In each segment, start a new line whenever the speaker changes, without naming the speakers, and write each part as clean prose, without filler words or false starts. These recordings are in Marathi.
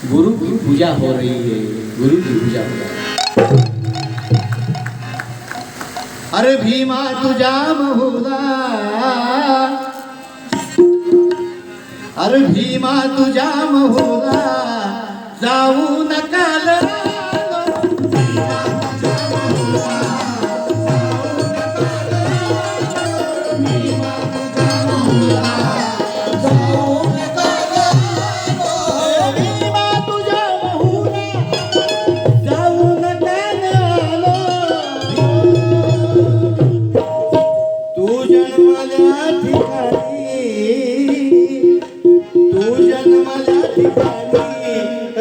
गुरु की पूजा हो रही है, गुरु की पूजा हो रही है। अरे भीमा तुझा महुदा, अरे भीमा तुझा महुदा जाऊ नकाल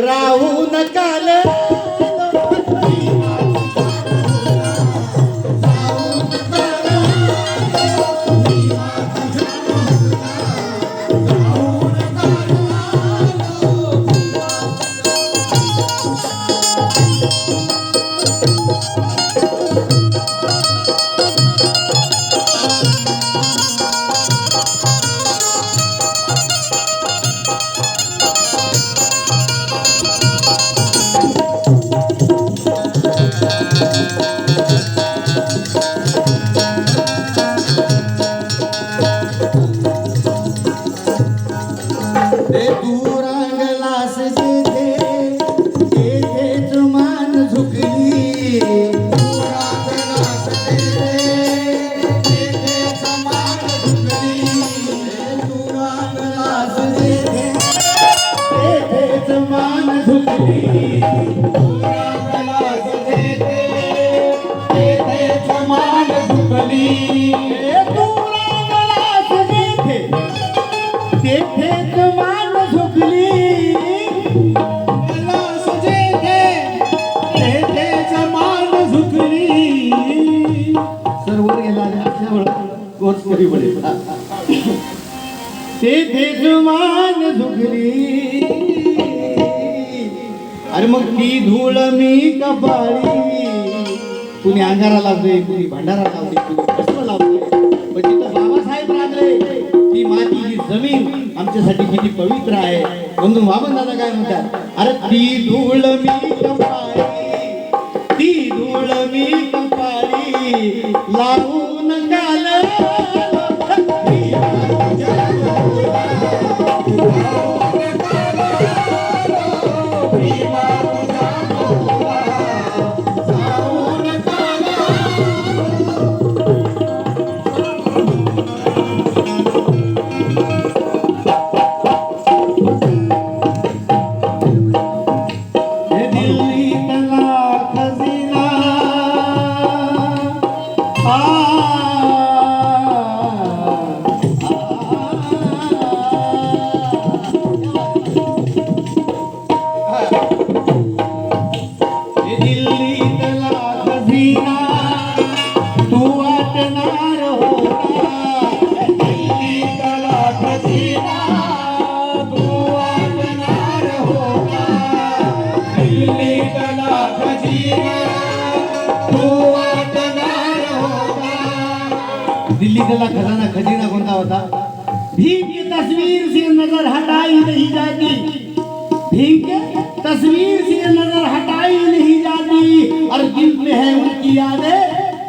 राहू नकाल अरे मग ती धूळ मी कपाळी, कुणी अंगारा लावते, कुणी भंडारा लावते, कुणी भस्म लावते, पण तिथं बाबासाहेब रागले ती माती ही जमीन आमच्यासाठी किती पवित्र आहे म्हणून वामन दादा काय म्हणतात, अरे ती धूळ मी कपाळी, ती धूळ मी कपाळी लावून काल दिल्ली का खजाना खजीना कोणता होता? भीम की तस्वीर से नजर हटाई नहीं जाती, भीम के तस्वीर से नजर हटाई नहीं जाती, और दिल में है उनकी यादें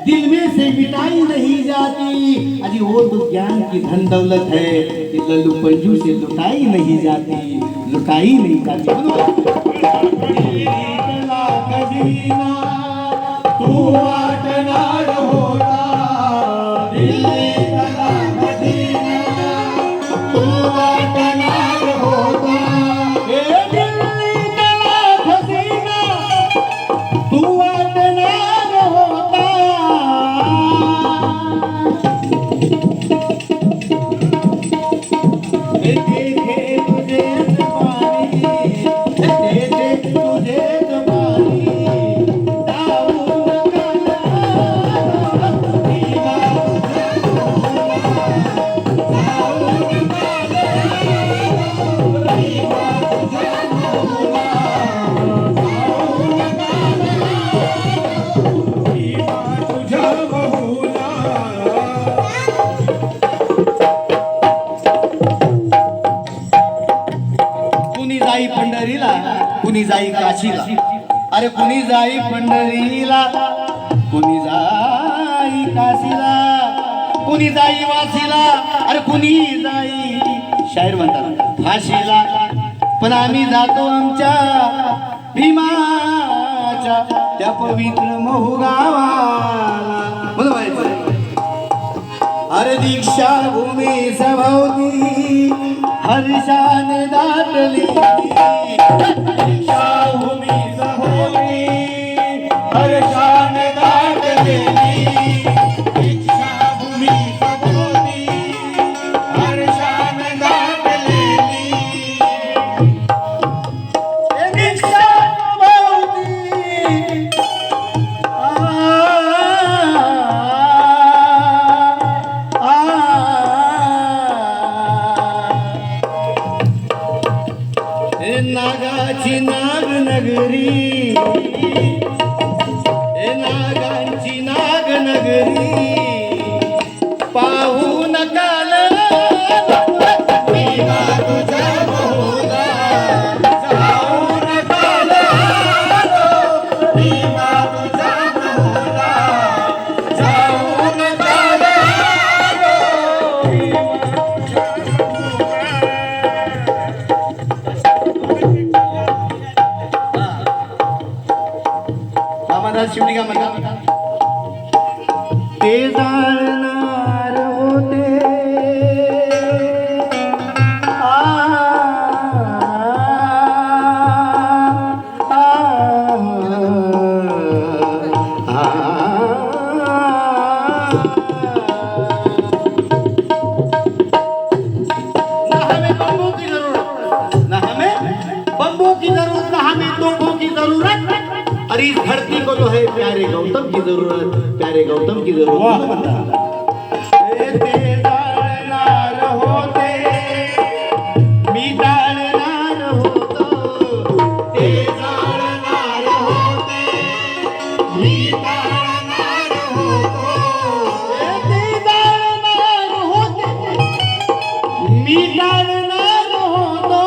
दिल में से मिटाई नहीं जाती। अजी वो तो ज्ञान की धन दौलत है कि लल्लू पंजू से लुटाई नहीं जाती, लुटाई नहीं जाती। तू वाटणार होता पंढरीला कुणी जाई काशीला, अरे कुणी जाई पंढरीला, कुणी जाई काशीला, कुणी जाई वाशीला, अरे कुणी जाई शाहीर म्हणतात फाशीला. पण आम्ही जातो आमच्या भीमाच्या त्या पवित्र महू गावाला. बोला बाई. अरे दीक्षा भूमी सभोवती हर्षाने दाटली, दीक्षा भूमी सभोवती हर्षाने दाटलेली, दीक्षा भूमी सभोवती हर्षाने दाटलेली, दीक्षा भोवती नागाची नागनगरी, नागांची नागनगरी पाहू नकाल तुझ्या बहुदा, जाऊ नकाल तुझ्या बहुदा, जाऊ नकाल. शिवणी का म्हणतात ते जाणणार होते ना हमें बम्बू की जरूरत, ना हमें बम्बू की जरूरत, ना हमें तोपों की जरूरत, अरे इस धरती को तो है प्यारे गौतम की जरूरत, प्यारे गौतम की जरूरत. ते जाणणार होते, मी जाणणार होतो, ते जाणणार होते, मी जाणणार होतो, ते जाणणार होते, मी जाणणार होतो.